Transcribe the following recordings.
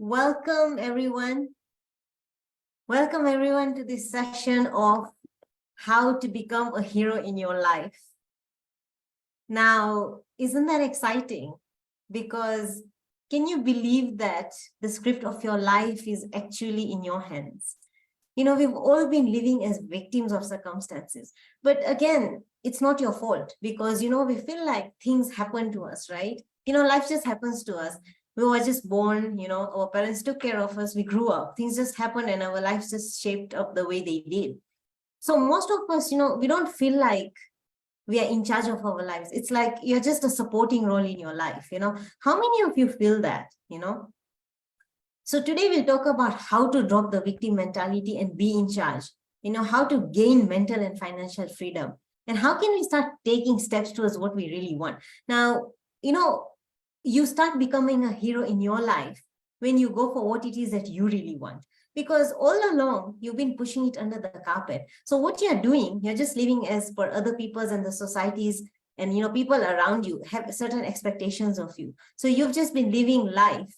Welcome, everyone. Welcome, everyone, to this session of how to become a hero in your life. Now, isn't that exciting? Because can you believe that the script of your life is actually in your hands? We've all been living as victims of circumstances. But again, it's not your fault because, we feel like things happen to us, right? Life just happens to us. We were just born, our parents took care of us, we grew up, things just happened and our lives just shaped up the way they did. So most of us, we don't feel like we are in charge of our lives. It's like you're just a supporting role in your life. How many of you feel that? So today we'll talk about how to drop the victim mentality and be in charge, how to gain mental and financial freedom, and how can we start taking steps towards what we really want. Now, you start becoming a hero in your life when you go for what it is that you really want. Because all along, you've been pushing it under the carpet. So what you're doing, you're just living as per other people's and the societies and, people around you have certain expectations of you. So you've just been living life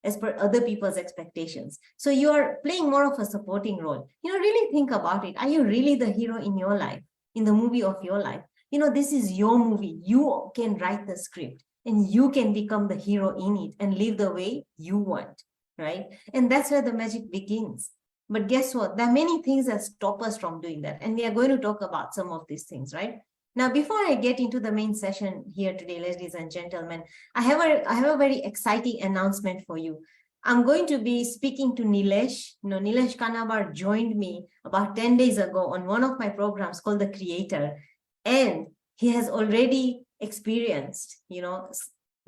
as per other people's expectations. So you're playing more of a supporting role. Really think about it. Are you really the hero in your life, in the movie of your life? This is your movie. You can write the script and you can become the hero in it and live the way you want, right? And that's where the magic begins. But guess what? There are many things that stop us from doing that. And we are going to talk about some of these things, right? Now, before I get into the main session here today, ladies and gentlemen, I have a very exciting announcement for you. I'm going to be speaking to Nilesh. Nilesh Kanabar joined me about 10 days ago on one of my programs called The Creator. And he has already experienced,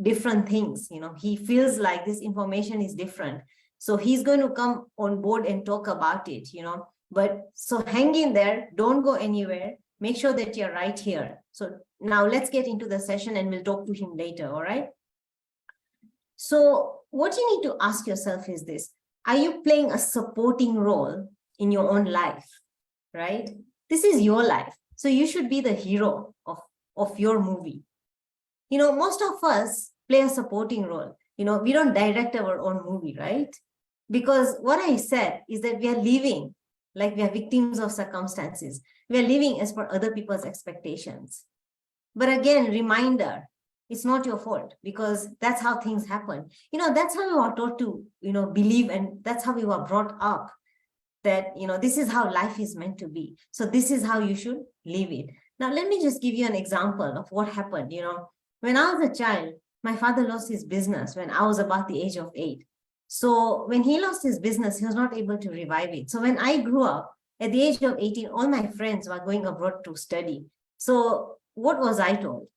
different things. He feels like this information is different. So he's going to come on board and talk about it, But so hang in there, don't go anywhere. Make sure that you're right here. So now let's get into the session and we'll talk to him later, all right? So what you need to ask yourself is this: are you playing a supporting role in your own life, right? This is your life. So you should be the hero of your movie. Most of us play a supporting role. We don't direct our own movie, right? Because what I said is that we are living like we are victims of circumstances. We are living as per other people's expectations. But again, reminder, it's not your fault because that's how things happen. That's how we are taught to, believe, and that's how we were brought up, that, this is how life is meant to be. So this is how you should live it. Now, let me just give you an example of what happened. When I was a child, my father lost his business when I was about the age of 8. So when he lost his business, he was not able to revive it. So when I grew up at the age of 18, all my friends were going abroad to study. So what was I told?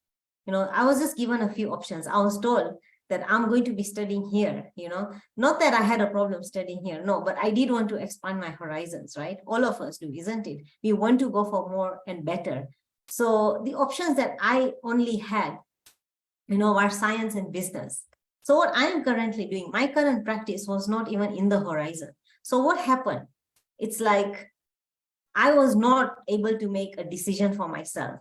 I was just given a few options. I was told that I'm going to be studying here, not that I had a problem studying here. No, but I did want to expand my horizons, right? All of us do, isn't it? We want to go for more and better. So the options that I only had, were science and business. So what I am currently doing, my current practice was not even in the horizon. So what happened? It's like I was not able to make a decision for myself,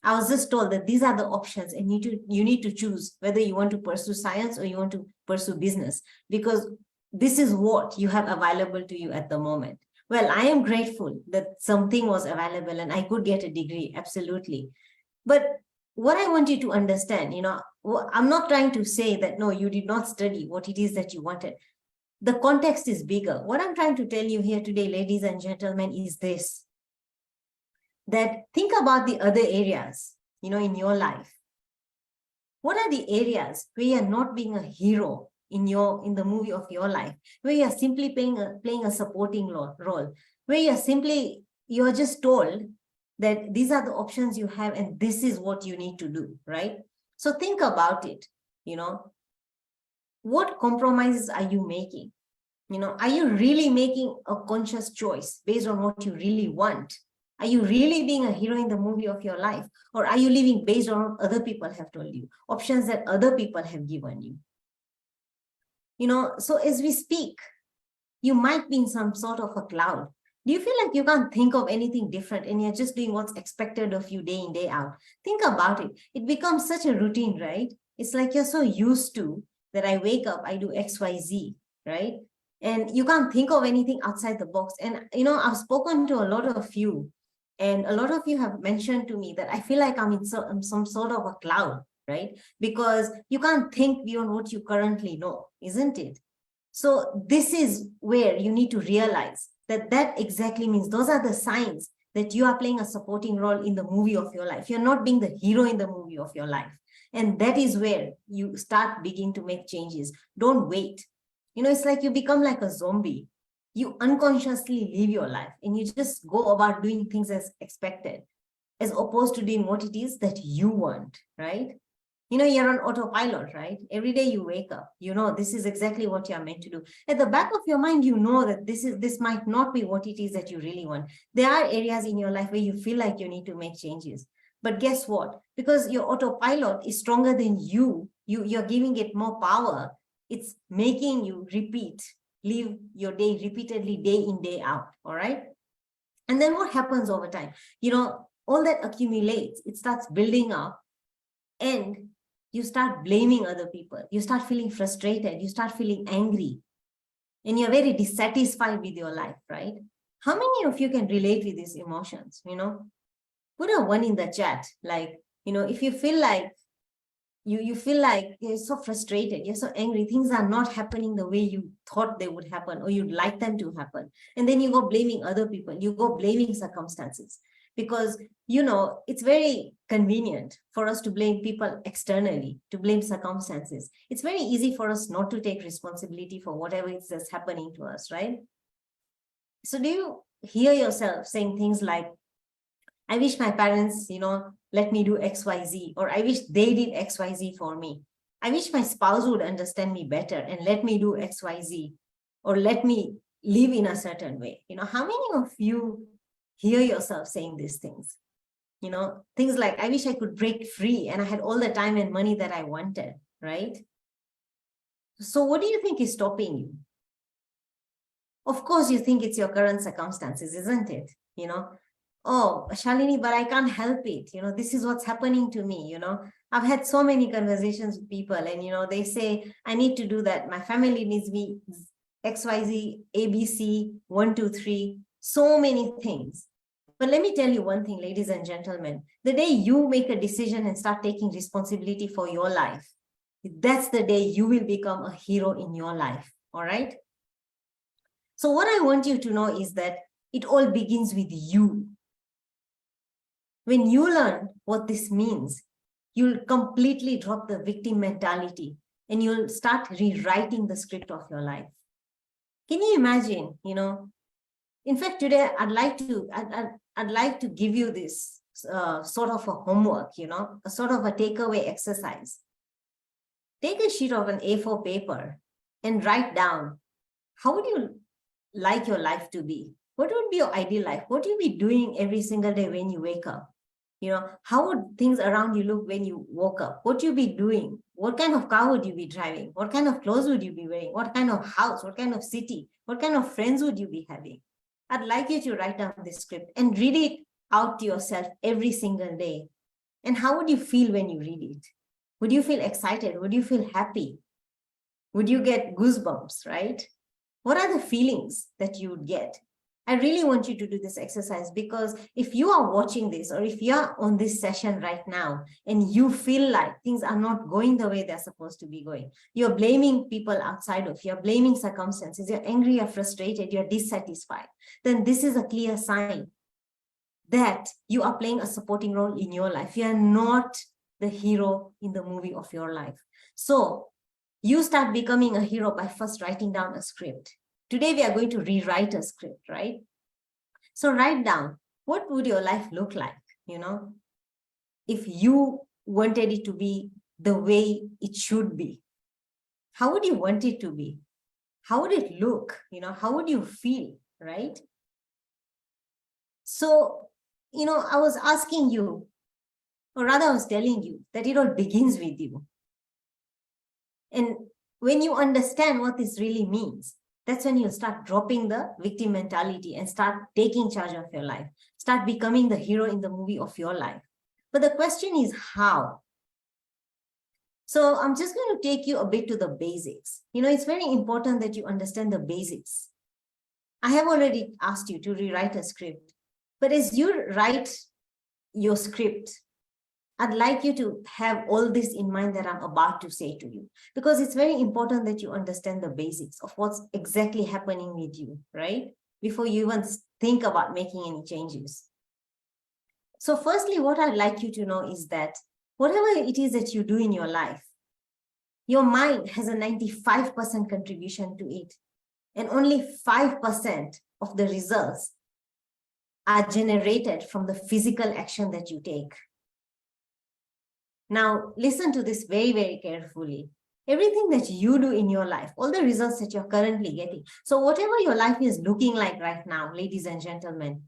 I was just told that these are the options and you need to choose whether you want to pursue science or you want to pursue business, because this is what you have available to you at the moment. Well, I am grateful that something was available and I could get a degree, absolutely. But what I want you to understand, I'm not trying to say that, no, you did not study what it is that you wanted. The context is bigger. What I'm trying to tell you here today, ladies and gentlemen, is this: that think about the other areas, in your life. What are the areas where you're not being a hero in the movie of your life, where you're simply playing a supporting role, where you're just told that these are the options you have and this is what you need to do, right? So think about it. What compromises are you making? Are you really making a conscious choice based on what you really want? Are you really being a hero in the movie of your life? Or are you living based on what other people have told you, options that other people have given you? So as we speak, you might be in some sort of a cloud. Do you feel like you can't think of anything different and you're just doing what's expected of you day in, day out? Think about it. It becomes such a routine, right? It's like you're so used to that I wake up, I do XYZ, right? And you can't think of anything outside the box. And, I've spoken to a lot of you, and a lot of you have mentioned to me that I feel like I'm in some sort of a cloud, right? Because you can't think beyond what you currently know, isn't it? So this is where you need to realize that exactly means those are the signs that you are playing a supporting role in the movie of your life. You're not being the hero in the movie of your life. And that is where you start beginning to make changes. Don't wait. It's like you become like a zombie. You unconsciously live your life and you just go about doing things as expected, as opposed to doing what it is that you want, right? You're on autopilot, right? Every day you wake up, this is exactly what you're meant to do. At the back of your mind, that this might not be what it is that you really want. There are areas in your life where you feel like you need to make changes. But guess what? Because your autopilot is stronger than you're giving it more power. It's making you live your day repeatedly, day in, day out. All right. And then what happens over time? All that accumulates, it starts building up, and you start blaming other people. You start feeling frustrated. You start feeling angry. And you're very dissatisfied with your life, right? How many of you can relate with these emotions? Put a 1 in the chat. Like, if you feel like you feel like you're so frustrated, you're so angry, things are not happening the way you thought they would happen or you'd like them to happen. And then you go blaming other people. You go blaming circumstances. Because it's very convenient for us to blame people externally, to blame circumstances. It's very easy for us not to take responsibility for whatever is that's happening to us, right? So do you hear yourself saying things like, I wish my parents, let me do XYZ, or I wish they did XYZ for me. I wish my spouse would understand me better and let me do XYZ, or let me live in a certain way. How many of you hear yourself saying these things? Things like, I wish I could break free and I had all the time and money that I wanted, right? So what do you think is stopping you? Of course, you think it's your current circumstances, isn't it? Oh, Shalini, but I can't help it. This is what's happening to me. I've had so many conversations with people, and, they say, I need to do that. My family needs me XYZ, ABC, 1, 2, 3, so many things. But let me tell you one thing, ladies and gentlemen, the day you make a decision and start taking responsibility for your life, that's the day you will become a hero in your life. All right. So what I want you to know is that it all begins with you. When you learn what this means, you'll completely drop the victim mentality and you'll start rewriting the script of your life. Can you imagine, in fact, today I'd like to give you this sort of a homework, a sort of a takeaway exercise. Take a sheet of an A4 paper and write down, how would you like your life to be? What would be your ideal life? What would you be doing every single day when you wake up? How would things around you look when you woke up? What would you be doing? What kind of car would you be driving? What kind of clothes would you be wearing? What kind of house? What kind of city? What kind of friends would you be having? I'd like you to write down this script and read it out to yourself every single day. And how would you feel when you read it? Would you feel excited? Would you feel happy? Would you get goosebumps, right? What are the feelings that you would get? I really want you to do this exercise, because if you are watching this, or if you're on this session right now and you feel like things are not going the way they're supposed to be going, you're blaming people outside of you, you're blaming circumstances, you're angry, you're frustrated, you're dissatisfied, then this is a clear sign that you are playing a supporting role in your life. You're not the hero in the movie of your life. So you start becoming a hero by first writing down a script. Today, we are going to rewrite a script, right? So write down, what would your life look like, if you wanted it to be the way it should be? How would you want it to be? How would it look? How would you feel, right? So, I was asking you, or rather I was telling you that it all begins with you. And when you understand what this really means, that's when you'll start dropping the victim mentality and start taking charge of your life, start becoming the hero in the movie of your life. But the question is how? So I'm just going to take you a bit to the basics. It's very important that you understand the basics. I have already asked you to rewrite a script, but as you write your script, I'd like you to have all this in mind that I'm about to say to you, because it's very important that you understand the basics of what's exactly happening with you, right? Before you even think about making any changes. So firstly, what I'd like you to know is that whatever it is that you do in your life, your mind has a 95% contribution to it, and only 5% of the results are generated from the physical action that you take. Now, listen to this very, very carefully. Everything that you do in your life, all the results that you're currently getting. So whatever your life is looking like right now, ladies and gentlemen,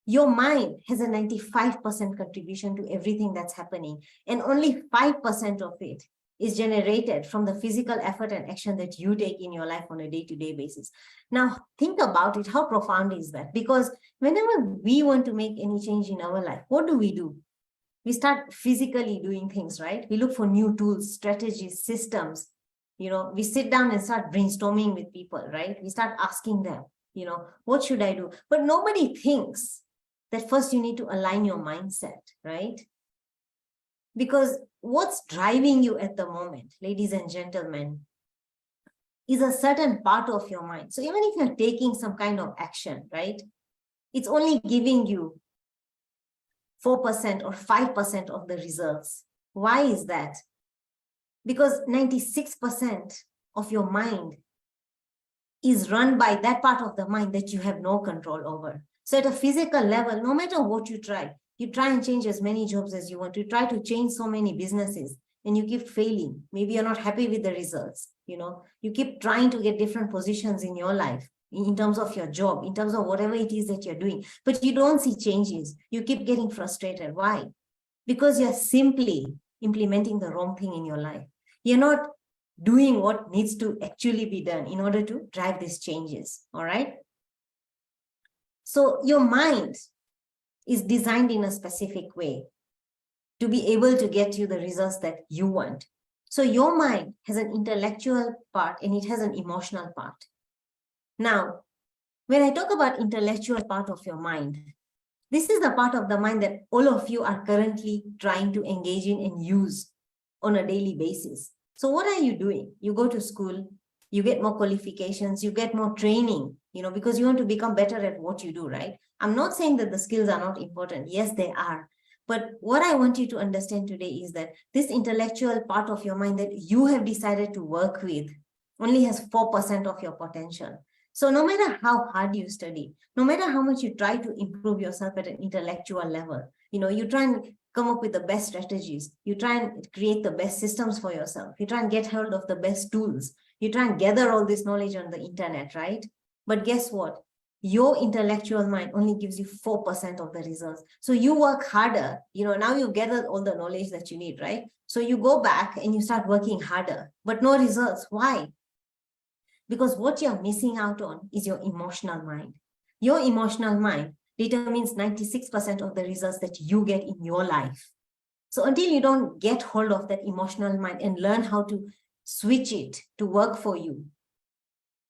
your mind has a 95% contribution to everything that's happening, and only 5% of it is generated from the physical effort and action that you take in your life on a day-to-day basis. Now, think about it. How profound is that? Because whenever we want to make any change in our life, what do? We start physically doing things, right? We look for new tools, strategies, systems. We sit down and start brainstorming with people, right? We start asking them, what should I do? But nobody thinks that first you need to align your mindset, right? Because what's driving you at the moment, ladies and gentlemen, is a certain part of your mind. So even if you're taking some kind of action, right, it's only giving you 4% or 5% of the results. Why is that? Because 96% of your mind is run by that part of the mind that you have no control over. So at a physical level, no matter what you try and change as many jobs as you want. You try to change so many businesses and you keep failing. Maybe you're not happy with the results. You keep trying to get different positions in your life, in terms of your job, in terms of whatever it is that you're doing, but you don't see changes. You keep getting frustrated. Why? Because you're simply implementing the wrong thing in your life. You're not doing what needs to actually be done in order to drive these changes. All right. So your mind is designed in a specific way to be able to get you the results that you want. So your mind has an intellectual part and it has an emotional part. Now, when I talk about intellectual part of your mind, this is the part of the mind that all of you are currently trying to engage in and use on a daily basis. So what are you doing? You go to school, you get more qualifications, you get more training, because you want to become better at what you do, right? I'm not saying that the skills are not important. Yes, they are. But what I want you to understand today is that this intellectual part of your mind that you have decided to work with only has 4% of your potential. So no matter how hard you study, no matter how much you try to improve yourself at an intellectual level, you try and come up with the best strategies, you try and create the best systems for yourself, you try and get hold of the best tools, you try and gather all this knowledge on the internet, right? But guess what? Your intellectual mind only gives you 4% of the results. So you work harder, now you've gathered all the knowledge that you need, right? So you go back and you start working harder, but no results. Why? Because what you're missing out on is your emotional mind. Your emotional mind determines 96% of the results that you get in your life. So until you don't get hold of that emotional mind and learn how to switch it to work for you,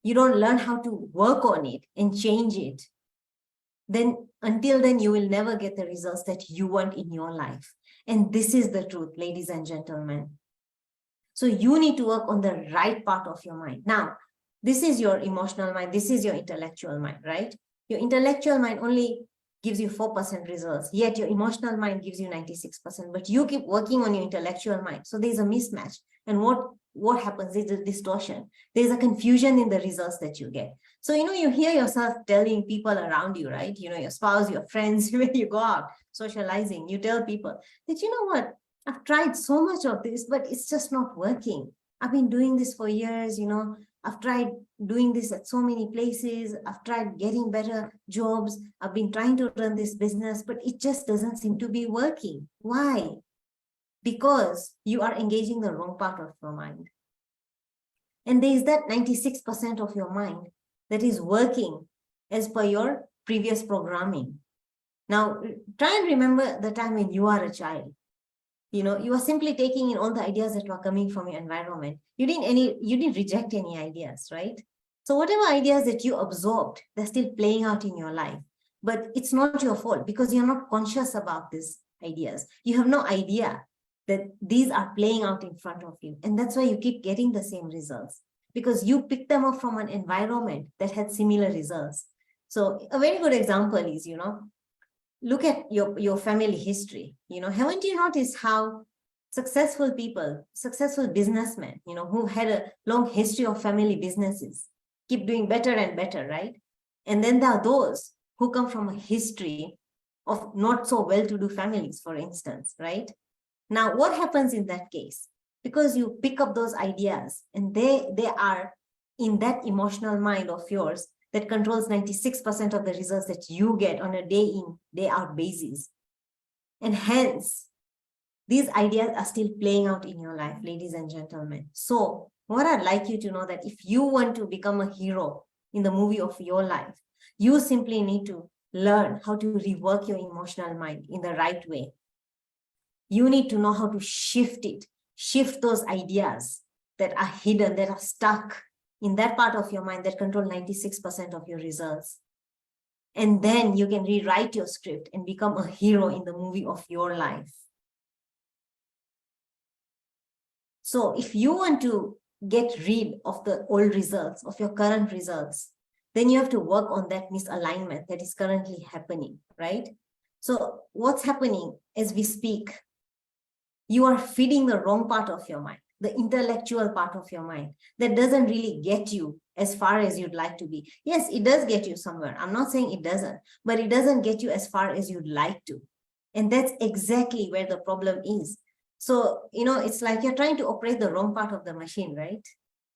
you don't learn how to work on it and change it, then until then, you will never get the results that you want in your life. And this is the truth, ladies and gentlemen. So you need to work on the right part of your mind. Now, this is your emotional mind. This is your intellectual mind, right? Your intellectual mind only gives you 4% results, yet your emotional mind gives you 96%, but you keep working on your intellectual mind. So there's a mismatch. And what happens is a distortion. There's a confusion in the results that you get. So, you hear yourself telling people around you, right? Your spouse, your friends, when you go out socializing, you tell people that, what? I've tried so much of this, but it's just not working. I've been doing this for years, I've tried doing this at so many places. I've tried getting better jobs. I've been trying to run this business, but it just doesn't seem to be working. Why? Because you are engaging the wrong part of your mind. And there is that 96% of your mind that is working as per your previous programming. Now, try and remember the time when you are a child. You are simply taking in all the ideas that were coming from your environment. You didn't reject any ideas, right? So whatever ideas that you absorbed, they're still playing out in your life. But it's not your fault because you're not conscious about these ideas. You have no idea that these are playing out in front of you. And that's why you keep getting the same results, because you picked them up from an environment that had similar results. So a very good example is, look at your family history. Haven't you noticed how successful people, successful businessmen, who had a long history of family businesses, keep doing better and better, right? And then there are those who come from a history of not so well-to-do families, for instance, right? Now, what happens in that case? Because you pick up those ideas and they are in that emotional mind of yours that controls 96% of the results that you get on a day in, day out basis. And hence, these ideas are still playing out in your life, ladies and gentlemen. So what I'd like you to know that if you want to become a hero in the movie of your life, you simply need to learn how to rework your emotional mind in the right way. You need to know how to shift it, shift those ideas that are hidden, that are stuck in that part of your mind that control 96% of your results. And then you can rewrite your script and become a hero in the movie of your life. So if you want to get rid of the old results, of your current results, then you have to work on that misalignment that is currently happening, right? So what's happening as we speak, you are feeding the wrong part of your mind, the intellectual part of your mind that doesn't really get you as far as you'd like to be. Yes, it does get you somewhere. I'm not saying it doesn't, but it doesn't get you as far as you'd like to. And that's exactly where the problem is. So, it's like you're trying to operate the wrong part of the machine, right?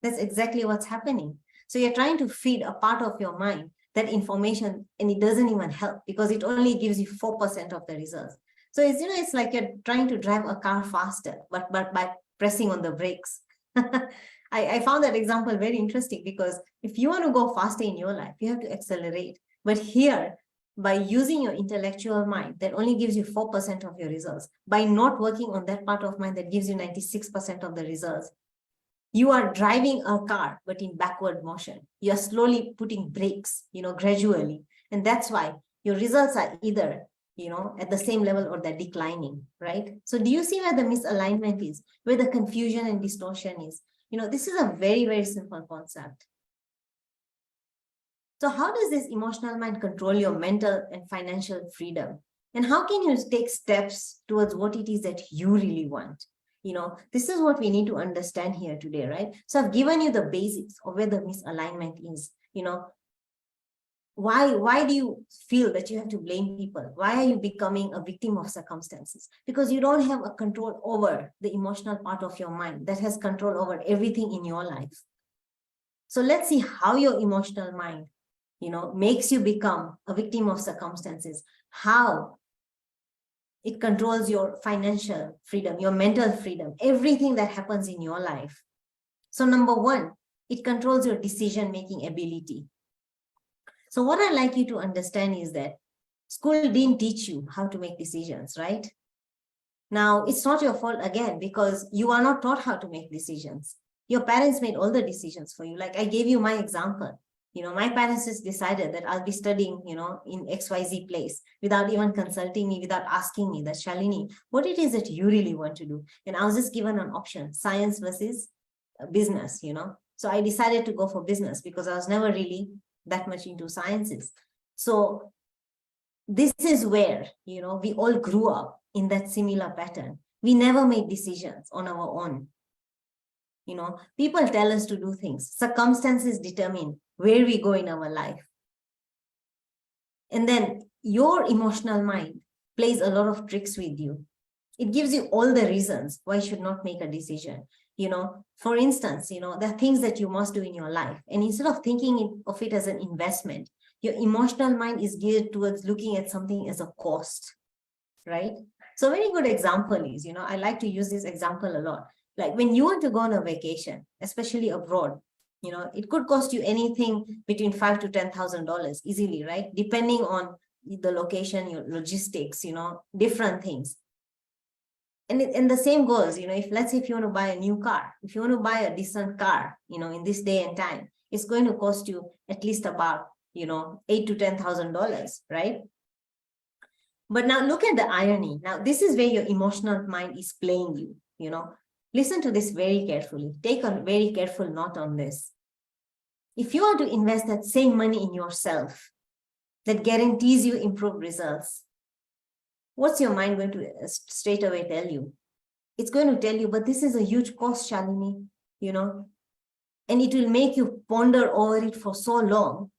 That's exactly what's happening. So you're trying to feed a part of your mind that information, and it doesn't even help because it only gives you 4% of the results. So it's like you're trying to drive a car faster, but by pressing on the brakes. I found that example very interesting because if you want to go faster in your life, you have to accelerate. But here, by using your intellectual mind that only gives you 4% of your results, by not working on that part of mind that gives you 96% of the results, you are driving a car, but in backward motion. You are slowly putting brakes, gradually. And that's why your results are either, at the same level or they're declining, right? So do you see where the misalignment is, where the confusion and distortion is? This is a very, very simple concept. So how does this emotional mind control your mental and financial freedom? And how can you take steps towards what it is that you really want? This is what we need to understand here today, right? So I've given you the basics of where the misalignment is. Why do you feel that you have to blame people? Why are you becoming a victim of circumstances? Because you don't have a control over the emotional part of your mind that has control over everything in your life. So let's see how your emotional mind, makes you become a victim of circumstances, how it controls your financial freedom, your mental freedom, everything that happens in your life. So number one, it controls your decision-making ability. So what I'd like you to understand is that school didn't teach you how to make decisions, right? Now, it's not your fault again, because you are not taught how to make decisions. Your parents made all the decisions for you. Like I gave you my example. My parents just decided that I'll be studying, in XYZ place without even consulting me, without asking me that, Shalini, what it is that you really want to do? And I was just given an option, science versus business, So I decided to go for business because I was never really that much into sciences. So this is where, we all grew up in that similar pattern. We never make decisions on our own. People tell us to do things. Circumstances determine where we go in our life. And then your emotional mind plays a lot of tricks with you. It gives you all the reasons why you should not make a decision. For instance, there are things that you must do in your life. And instead of thinking of it as an investment, your emotional mind is geared towards looking at something as a cost, right? So a very good example is, I like to use this example a lot. Like when you want to go on a vacation, especially abroad, it could cost you anything between $5,000 to $10,000 easily, right? Depending on the location, your logistics, different things. And the same goes, if let's say if you want to buy a new car, if you want to buy a decent car, in this day and time, it's going to cost you at least about, $8,000 to $10,000, right? But now look at the irony. Now, this is where your emotional mind is playing you. Listen to this very carefully. Take a very careful note on this. If you are to invest that same money in yourself, that guarantees you improved results, what's your mind going to straight away tell you? It's going to tell you, but this is a huge cost, Shalini, and it will make you ponder over it for so long.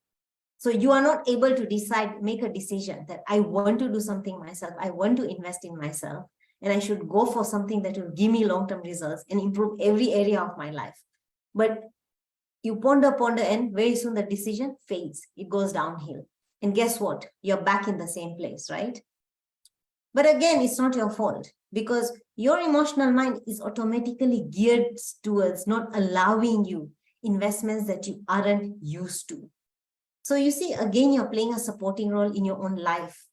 So you are not able to make a decision that I want to do something myself. I want to invest in myself, and I should go for something that will give me long-term results and improve every area of my life. But you ponder, and very soon the decision fades. It goes downhill. And guess what? You're back in the same place, right? But again, it's not your fault, because your emotional mind is automatically geared towards not allowing you investments that you aren't used to. So you see, again, you're playing a supporting role in your own life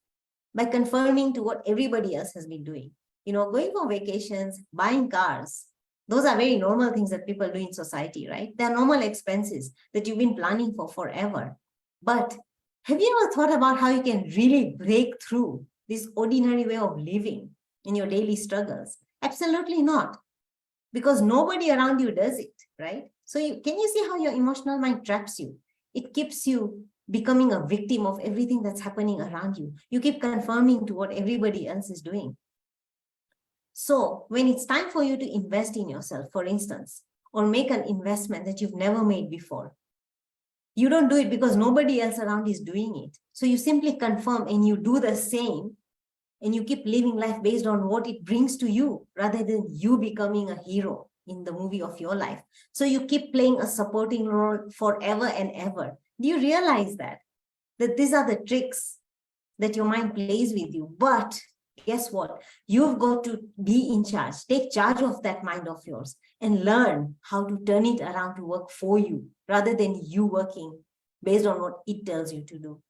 by conforming to what everybody else has been doing. Going for vacations, buying cars, those are very normal things that people do in society, right? They're normal expenses that you've been planning for forever. But have you ever thought about how you can really break through this ordinary way of living in your daily struggles? Absolutely not, because nobody around you does it, right? So can you see how your emotional mind traps you? It keeps you becoming a victim of everything that's happening around you. You keep conforming to what everybody else is doing. So when it's time for you to invest in yourself, for instance, or make an investment that you've never made before, you don't do it because nobody else around is doing it. So you simply conform and you do the same, and you keep living life based on what it brings to you rather than you becoming a hero in the movie of your life. So you keep playing a supporting role forever and ever. Do you realize that these are the tricks that your mind plays with you? But guess what? You've got to be in charge. Take charge of that mind of yours and learn how to turn it around to work for you rather than you working based on what it tells you to do.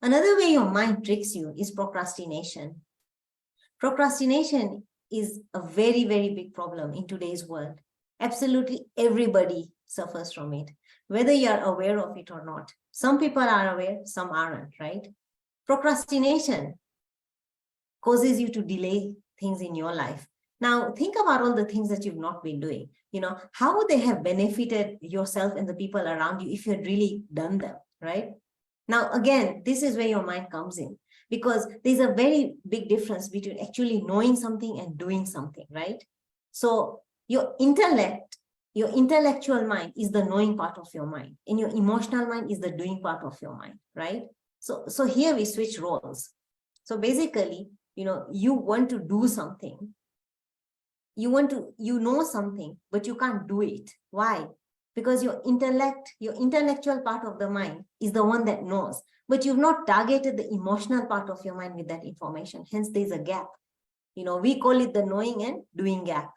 Another way your mind tricks you is procrastination. Procrastination is a very, very big problem in today's world. Absolutely everybody suffers from it, whether you're aware of it or not. Some people are aware, some aren't, right? Procrastination causes you to delay things in your life. Now, think about all the things that you've not been doing. How would they have benefited yourself and the people around you if you had really done them, right? Now, again, this is where your mind comes in, because there's a very big difference between actually knowing something and doing something, right? So your intellectual mind is the knowing part of your mind, and your emotional mind is the doing part of your mind, right? So here we switch roles. So basically, you want to do something. You know something, but you can't do it. Why? Because your intellectual part of the mind is the one that knows, but you've not targeted the emotional part of your mind with that information. Hence, there's a gap. We call it the knowing and doing gap.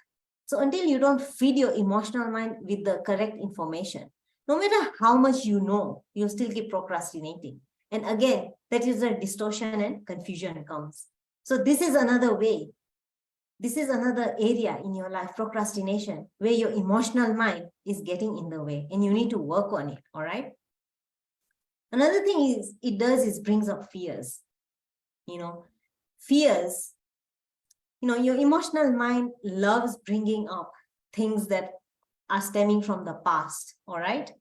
So until you don't feed your emotional mind with the correct information, no matter how much you know, you'll still keep procrastinating. And again, that is where distortion and confusion comes. So this is another way. This is another area in your life, procrastination, where your emotional mind is getting in the way, and you need to work on it, all right? Another thing it brings up fears. Fears, your emotional mind loves bringing up things that are stemming from the past, all right?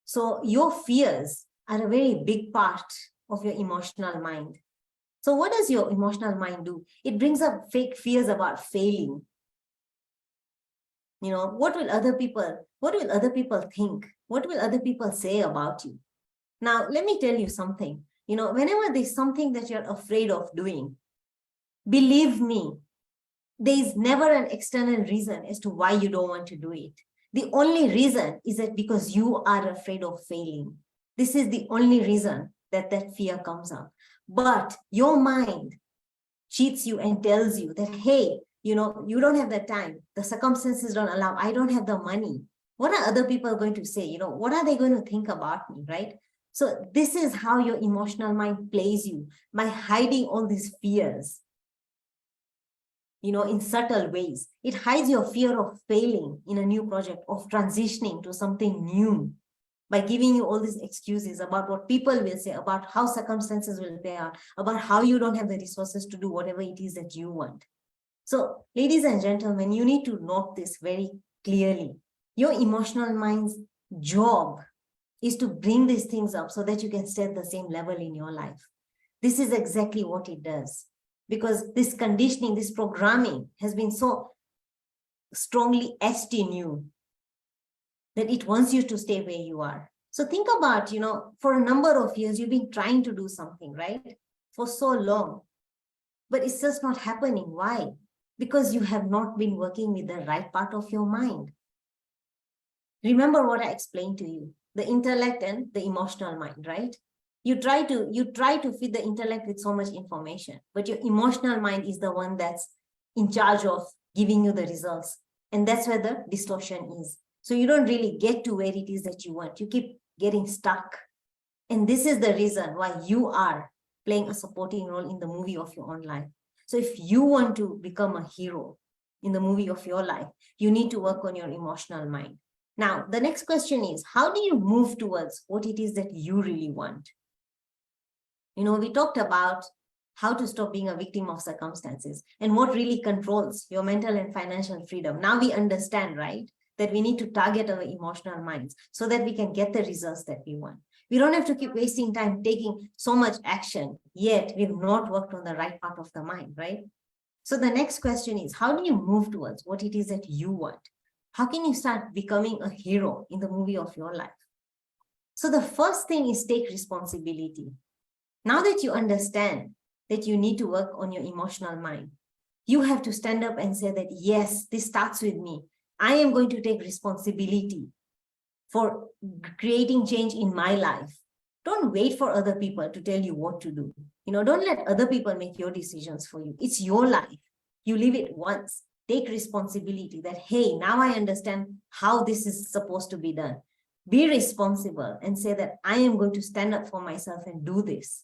So your fears are a very big part of your emotional mind. So what does your emotional mind do? It brings up fake fears about failing. What will other people think? What will other people say about you? Now, let me tell you something. Whenever there's something that you're afraid of doing, believe me, there is never an external reason as to why you don't want to do it. The only reason is that because you are afraid of failing. This is the only reason that fear comes up. But your mind cheats you and tells you that, hey, you don't have the time. The circumstances don't allow. I don't have the money. What are other people going to say? What are they going to think about me, right? So this is how your emotional mind plays you, by hiding all these fears. in subtle ways. It hides your fear of failing in a new project, of transitioning to something new, by giving you all these excuses about what people will say, about how circumstances will play out, about how you don't have the resources to do whatever it is that you want. So, ladies and gentlemen, you need to note this very clearly. Your emotional mind's job is to bring these things up so that you can stay at the same level in your life. This is exactly what it does. Because this conditioning, this programming has been so strongly etched in you that it wants you to stay where you are. So think about, for a number of years, you've been trying to do something, right? For so long, but it's just not happening. Why? Because you have not been working with the right part of your mind. Remember what I explained to you, the intellect and the emotional mind, right? You try to feed the intellect with so much information, but your emotional mind is the one that's in charge of giving you the results. And that's where the distortion is. So you don't really get to where it is that you want. You keep getting stuck. And this is the reason why you are playing a supporting role in the movie of your own life. So if you want to become a hero in the movie of your life, you need to work on your emotional mind. Now, the next question is, how do you move towards what it is that you really want? We talked about how to stop being a victim of circumstances and what really controls your mental and financial freedom. Now we understand, right, that we need to target our emotional minds so that we can get the results that we want. We don't have to keep wasting time taking so much action, yet we've not worked on the right part of the mind, right? So the next question is, how do you move towards what it is that you want? How can you start becoming a hero in the movie of your life? So the first thing is take responsibility. Now that you understand that you need to work on your emotional mind, you have to stand up and say that, yes, this starts with me. I am going to take responsibility for creating change in my life. Don't wait for other people to tell you what to do. Don't let other people make your decisions for you. It's your life. You live it once. Take responsibility that, hey, now I understand how this is supposed to be done. Be responsible and say that I am going to stand up for myself and do this.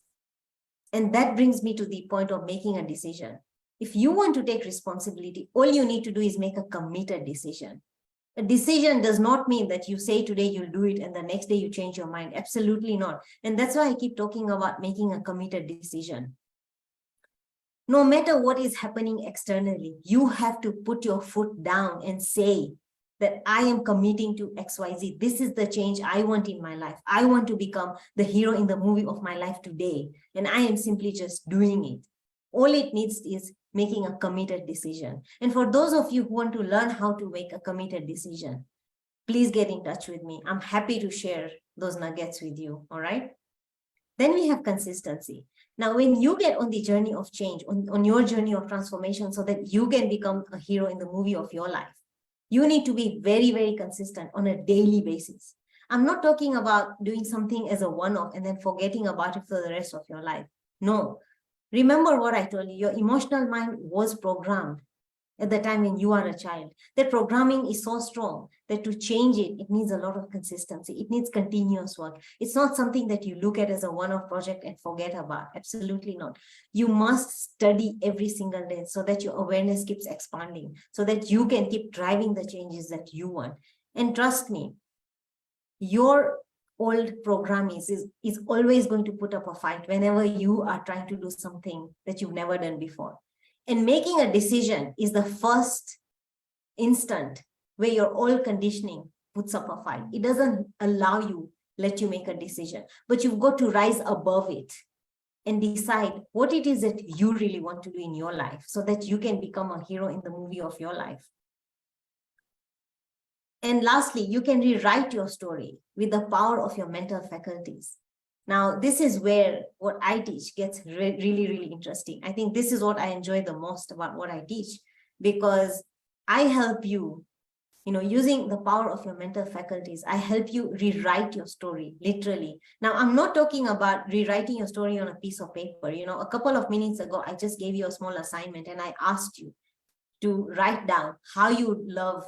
And that brings me to the point of making a decision. If you want to take responsibility, all you need to do is make a committed decision. A decision does not mean that you say today you'll do it and the next day you change your mind. Absolutely not. And that's why I keep talking about making a committed decision. No matter what is happening externally, you have to put your foot down and say that I am committing to XYZ. This is the change I want in my life. I want to become the hero in the movie of my life today. And I am simply just doing it. All it needs is making a committed decision. And for those of you who want to learn how to make a committed decision, please get in touch with me. I'm happy to share those nuggets with you, all right? Then we have consistency. Now, when you get on the journey of change, on your journey of transformation so that you can become a hero in the movie of your life, you need to be very, very consistent on a daily basis. I'm not talking about doing something as a one-off and then forgetting about it for the rest of your life. No. Remember what I told you, your emotional mind was programmed at the time when you are a child. That programming is so strong that to change it, it needs a lot of consistency. It needs continuous work. It's not something that you look at as a one-off project and forget about. Absolutely not. You must study every single day so that your awareness keeps expanding, so that you can keep driving the changes that you want. And trust me, your old program is always going to put up a fight whenever you are trying to do something that you've never done before. And making a decision is the first instant where your old conditioning puts up a fight. It doesn't let you make a decision, but you've got to rise above it and decide what it is that you really want to do in your life so that you can become a hero in the movie of your life. And lastly, you can rewrite your story with the power of your mental faculties. Now, this is where what I teach gets really, really interesting. I think this is what I enjoy the most about what I teach, because I help you, using the power of your mental faculties, I help you rewrite your story, literally. Now, I'm not talking about rewriting your story on a piece of paper. A couple of minutes ago, I just gave you a small assignment and I asked you to write down how you would love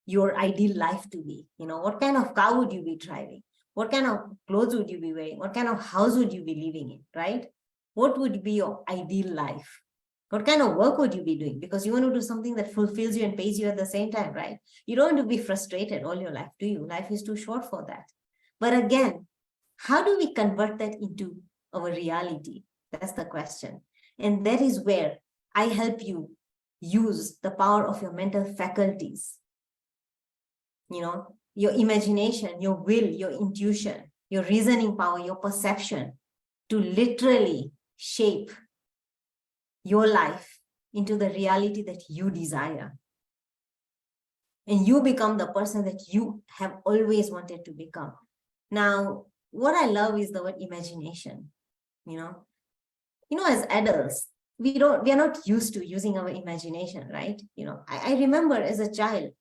your ideal life to be. What kind of car would you be driving? What kind of clothes would you be wearing? What kind of house would you be living in, right? What would be your ideal life? What kind of work would you be doing? Because you want to do something that fulfills you and pays you at the same time, right? You don't want to be frustrated all your life, do you? Life is too short for that. But again, how do we convert that into our reality? That's the question. And that is where I help you use the power of your mental faculties, your imagination, your will, your intuition, your reasoning power, your perception, to literally shape your life into the reality that you desire. And you become the person that you have always wanted to become. Now, what I love is the word imagination. As adults, we are not used to using our imagination, right? I remember as a child,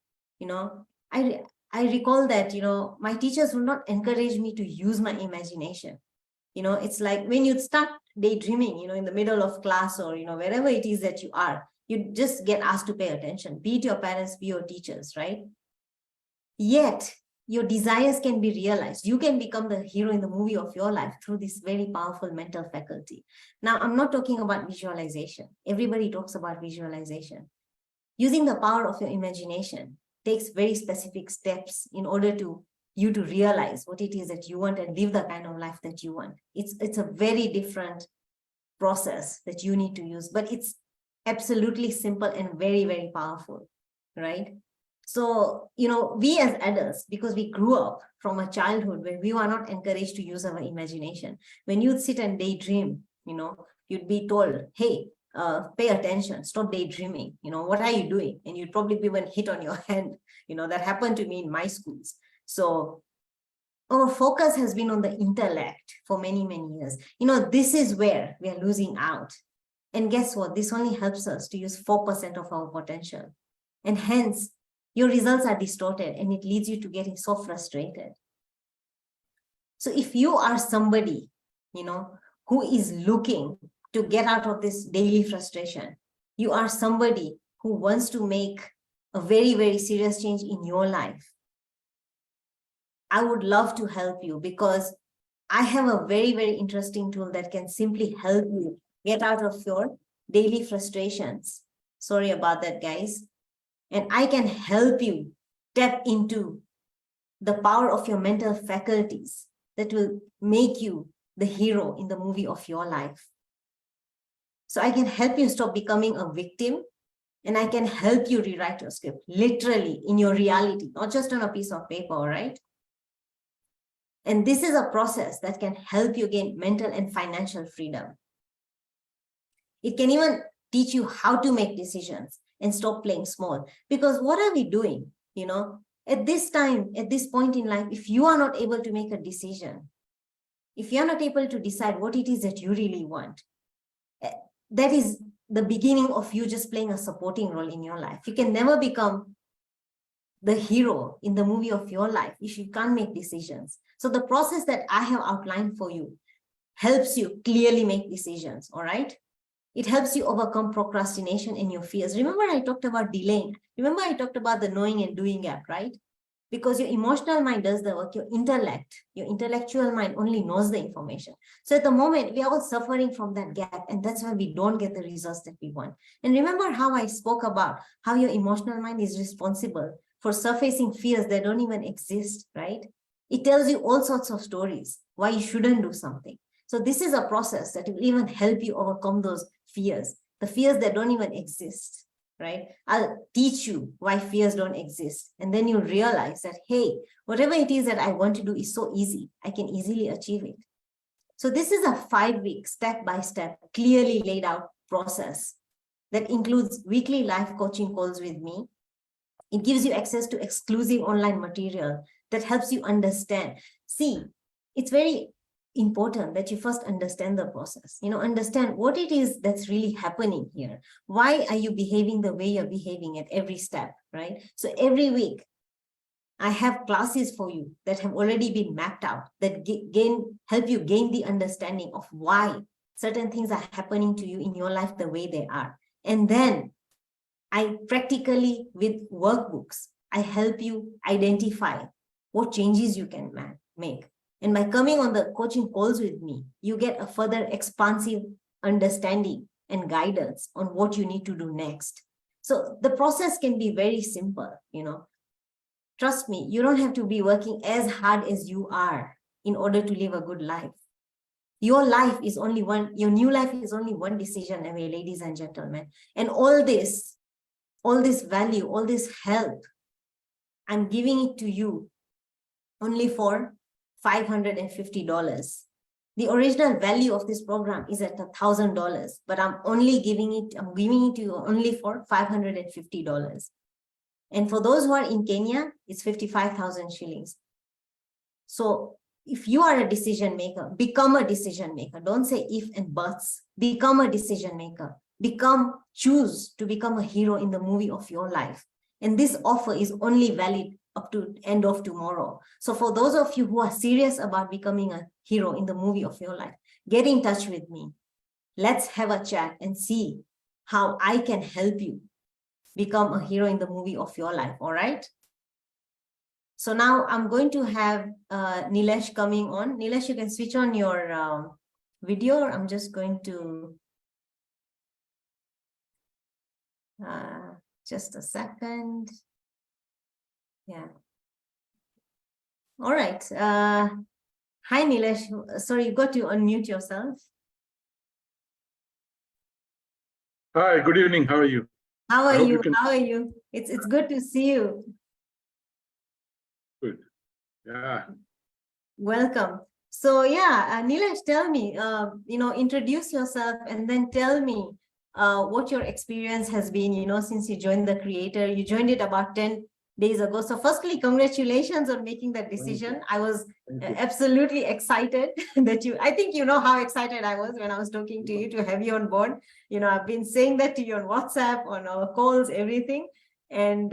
I recall that, my teachers would not encourage me to use my imagination. It's like when you start daydreaming, in the middle of class or, wherever it is that you are, you just get asked to pay attention, be it your parents, be your teachers, right? Yet, your desires can be realized. You can become the hero in the movie of your life through this very powerful mental faculty. Now, I'm not talking about visualization. Everybody talks about visualization. Using the power of your imagination takes very specific steps in order to you to realize what it is that you want and live the kind of life that you want. It's a very different process that you need to use, but it's absolutely simple and very, very powerful, right? So, we as adults, because we grew up from a childhood where we were not encouraged to use our imagination. When you'd sit and daydream, you'd be told, hey, pay attention, stop daydreaming. What are you doing? And you'd probably be even hit on your hand. That happened to me in my schools. So our focus has been on the intellect for many, many years. This is where we are losing out. And guess what? This only helps us to use 4% of our potential. And hence, your results are distorted and it leads you to getting so frustrated. So if you are somebody, who is looking to get out of this daily frustration, you are somebody who wants to make a very, very serious change in your life, I would love to help you, because I have a very, very interesting tool that can simply help you get out of your daily frustrations. Sorry about that, guys. And I can help you tap into the power of your mental faculties that will make you the hero in the movie of your life. So I can help you stop becoming a victim, and I can help you rewrite your script literally in your reality, not just on a piece of paper, right? And this is a process that can help you gain mental and financial freedom. It can even teach you how to make decisions and stop playing small. Because what are we doing? At this time, at this point in life, if you are not able to make a decision, if you're not able to decide what it is that you really want, that is the beginning of you just playing a supporting role in your life. You can never become the hero in the movie of your life if you can't make decisions. So the process that I have outlined for you helps you clearly make decisions, all right? It helps you overcome procrastination and your fears. Remember, I talked about delaying. Remember, I talked about the knowing and doing gap, right? Because your emotional mind does the work, your intellectual mind only knows the information. So at the moment, we are all suffering from that gap, and that's why we don't get the results that we want. And remember how I spoke about how your emotional mind is responsible for surfacing fears that don't even exist, right? It tells you all sorts of stories why you shouldn't do something. So this is a process that will even help you overcome those fears, the fears that don't even exist, right? I'll teach you why fears don't exist. And then you realize that, hey, whatever it is that I want to do is so easy. I can easily achieve it. So this is a 5-week, step-by-step, clearly laid out process that includes weekly live coaching calls with me. It gives you access to exclusive online material that helps you understand. See, it's very important that you first understand the process, understand what it is that's really happening here. Why are you behaving the way you're behaving at every step, right? So every week, I have classes for you that have already been mapped out that help you gain the understanding of why certain things are happening to you in your life the way they are. And then I practically, with workbooks, I help you identify what changes you can make. And by coming on the coaching calls with me, you get a further expansive understanding and guidance on what you need to do next. So the process can be very simple, Trust me, you don't have to be working as hard as you are in order to live a good life. Your life is only one, your new life is only one decision away, ladies and gentlemen. And all this value, all this help, I'm giving it to you only for $550. The original value of this program is at $1,000, but I'm giving it to you only for $550. And for those who are in Kenya, it's 55,000 shillings. So if you are a decision maker, become a decision maker. Don't say if and buts. Become a decision maker. Choose to become a hero in the movie of your life. And this offer is only valid up to end of tomorrow. So for those of you who are serious about becoming a hero in the movie of your life, get in touch with me. Let's have a chat and see how I can help you become a hero in the movie of your life. All right. So now I'm going to have Nilesh coming on. Nilesh, you can switch on your video. I'm just going to just a second. Yeah. All right. Hi, Nilesh. Sorry, you got to unmute yourself. Hi, good evening. How are you? How are you? How are you? It's good to see you. Good. Yeah. Welcome. So yeah, Nilesh, tell me, introduce yourself and then tell me what your experience has been, since you joined the Creator. You joined it about 10 days ago. So firstly, congratulations on making that decision. I was absolutely excited that I think you know how excited I was when I was talking to you to have you on board. I've been saying that to you on WhatsApp, on our calls, everything. And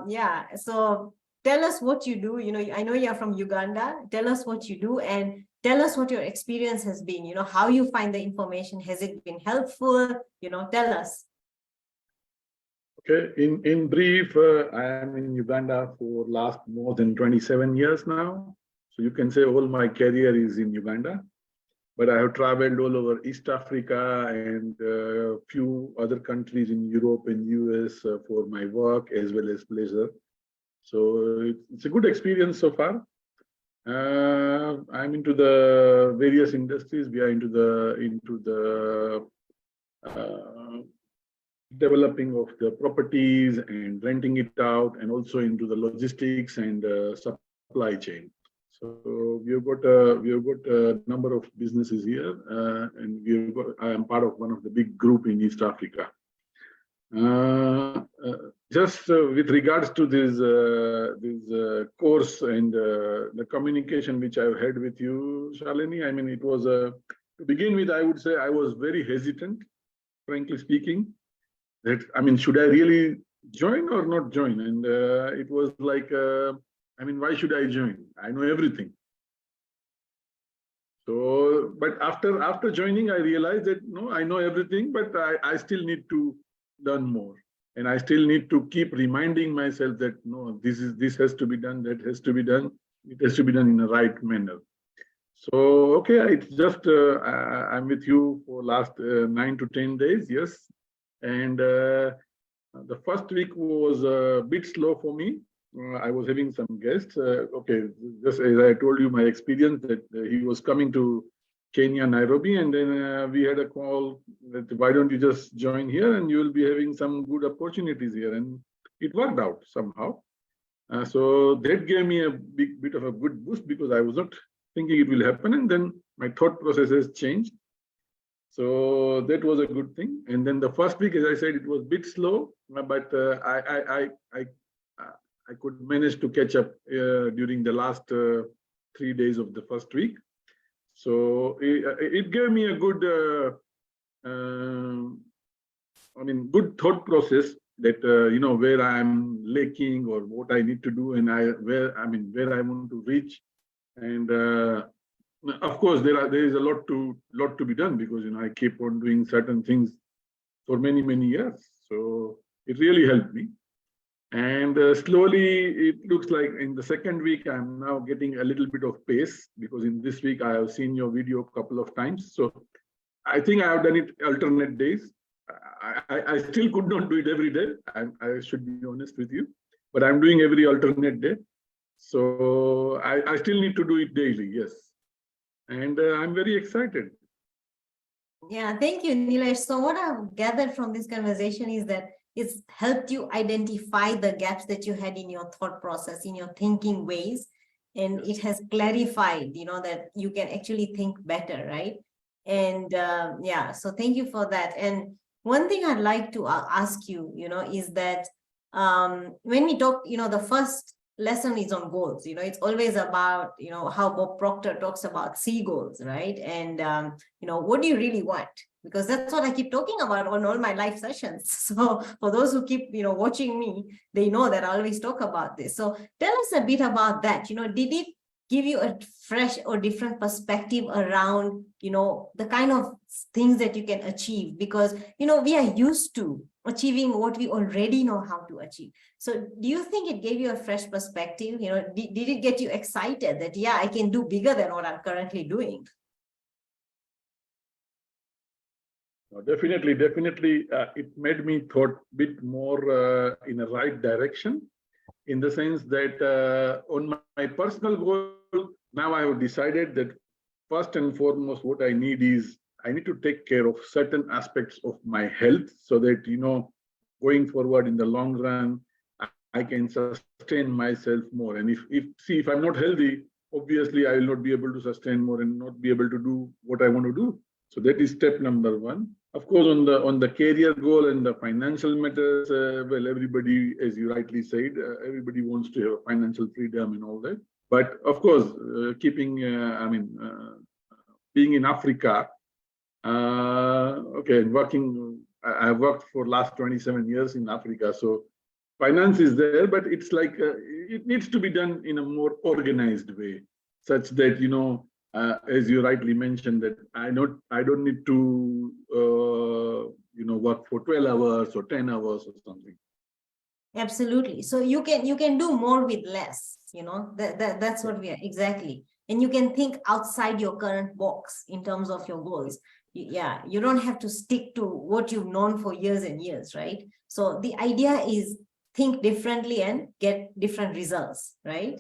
yeah, so tell us what you do. I know you're from Uganda. Tell us what you do and tell us what your experience has been, how you find the information. Has it been helpful? Tell us. Okay, in brief, I am in Uganda for last more than 27 years now. So you can say all my career is in Uganda, but I have traveled all over East Africa and a few other countries in Europe and US for my work as well as pleasure. So it's a good experience so far. I'm into the various industries. We are into the developing of the properties and renting it out, and also into the logistics and supply chain. So we have got a number of businesses here, and I am part of one of the big group in East Africa. Just with regards to this course and the communication which I've had with you, Shalini, I mean, it was to begin with, I would say I was very hesitant, frankly speaking. That, I mean, should I really join or not join? And it was like, I mean, why should I join? I know everything. So, but after joining, I realized that no, I know everything, but I still need to learn more, and I still need to keep reminding myself that no, this has to be done, that has to be done. It has to be done in the right manner. So, okay, it's just I'm with you for last 9 to 10 days, yes. And the first week was a bit slow for me. I was having some guests. Okay, just as I told you, my experience that he was coming to Kenya, Nairobi, and then we had a call that why don't you just join here and you will be having some good opportunities here. And it worked out somehow. So that gave me a big bit of a good boost because I was not thinking it will happen. And then my thought process has changed. So that was a good thing. And then the first week, as I said, it was a bit slow, but I could manage to catch up during the last 3 days of the first week. So it gave me a good, good thought process that where I'm lacking or what I need to do, and where I want to reach, and of course there is a lot to be done because I keep on doing certain things for many years. So it really helped me. And slowly, it looks like in the second week, I'm now getting a little bit of pace because in this week, I have seen your video a couple of times. So I think I have done it alternate days. I still could not do it every day. I should be honest with you, but I'm doing every alternate day. So I still need to do it daily, yes. And I'm very excited. Yeah, thank you, Nilesh. So what I've gathered from this conversation is that it's helped you identify the gaps that you had in your thought process, in your thinking ways, and it has clarified, that you can actually think better, right? And yeah, so thank you for that. And one thing I'd like to ask you, is that when we talk, the first lesson is on goals. It's always about, how Bob Proctor talks about C goals, right? And what do you really want? Because that's what I keep talking about on all my live sessions. So for those who keep, watching me, they know that I always talk about this. So tell us a bit about that. Did it give you a fresh or different perspective around, the kind of things that you can achieve? Because, we are used to achieving what we already know how to achieve. So do you think it gave you a fresh perspective? Did it get you excited that, yeah, I can do bigger than what I'm currently doing? Definitely, it made me thought a bit more in the right direction, in the sense that on my personal goal, now I have decided that first and foremost, what I need is I need to take care of certain aspects of my health so that, going forward in the long run, I can sustain myself more. And if I'm not healthy, obviously I will not be able to sustain more and not be able to do what I want to do. So that is step number one. Of course, on the career goal and the financial matters, well, everybody, as you rightly said, everybody wants to have financial freedom and all that. But of course, being in Africa, I've worked for last 27 years in Africa. So finance is there, but it's like, it needs to be done in a more organized way, such that, as you rightly mentioned, that I don't need to, work for 12 hours or 10 hours or something. Absolutely. So you can do more with less, that's what we are exactly. And you can think outside your current box in terms of your goals. Yeah, you don't have to stick to what you've known for years and years, right? So the idea is think differently and get different results, right?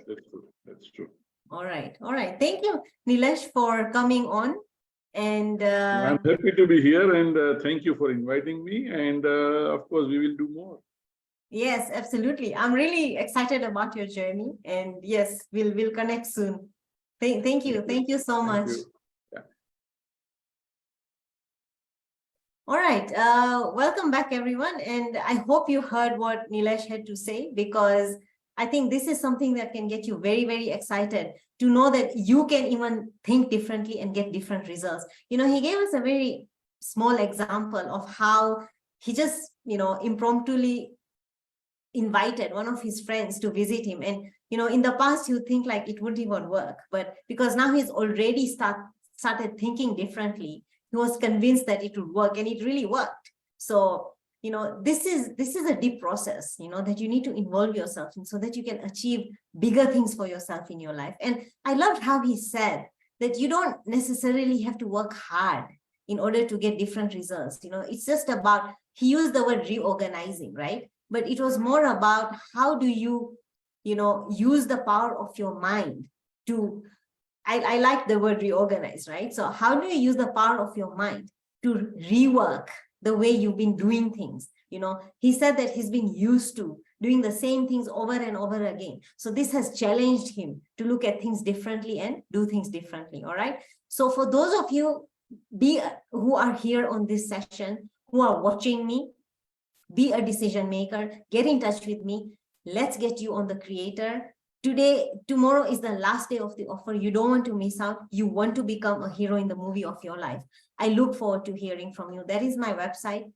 That's true. All right. Thank you, Nilesh, for coming on. And I'm happy to be here, and thank you for inviting me. And of course, we will do more. Yes, absolutely. I'm really excited about your journey, and yes, we'll connect soon. Thank you. Thank you so much. Yeah. All right. Welcome back, everyone. And I hope you heard what Nilesh had to say, because I think this is something that can get you very, very excited to know that you can even think differently and get different results. He gave us a very small example of how he just, impromptu invited one of his friends to visit him. And, in the past, you think like it wouldn't even work. But because now he's already started thinking differently, he was convinced that it would work, and it really worked. So, this is a deep process, that you need to involve yourself in so that you can achieve bigger things for yourself in your life. And I loved how he said that you don't necessarily have to work hard in order to get different results. It's just about, he used the word reorganizing, right? But it was more about how do you, use the power of your mind to, I like the word reorganize, right? So how do you use the power of your mind to rework the way you've been doing things? He said that he's been used to doing the same things over and over again. So this has challenged him to look at things differently and do things differently, all right? So for those of you who are here on this session, who are watching me, be a decision maker, get in touch with me. Let's get you on the creator. Tomorrow is the last day of the offer. You don't want to miss out. You want to become a hero in the movie of your life. I look forward to hearing from you. That is my website.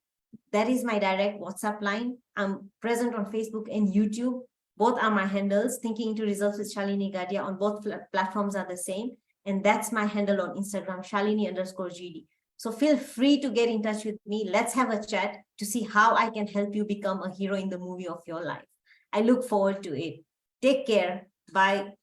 That is my direct WhatsApp line. I'm present on Facebook and YouTube. Both are my handles. Thinking into Results with Shalini Gadia on both platforms are the same. And that's my handle on Instagram, Shalini_GD. So feel free to get in touch with me. Let's have a chat to see how I can help you become a hero in the movie of your life. I look forward to it. Take care. Bye.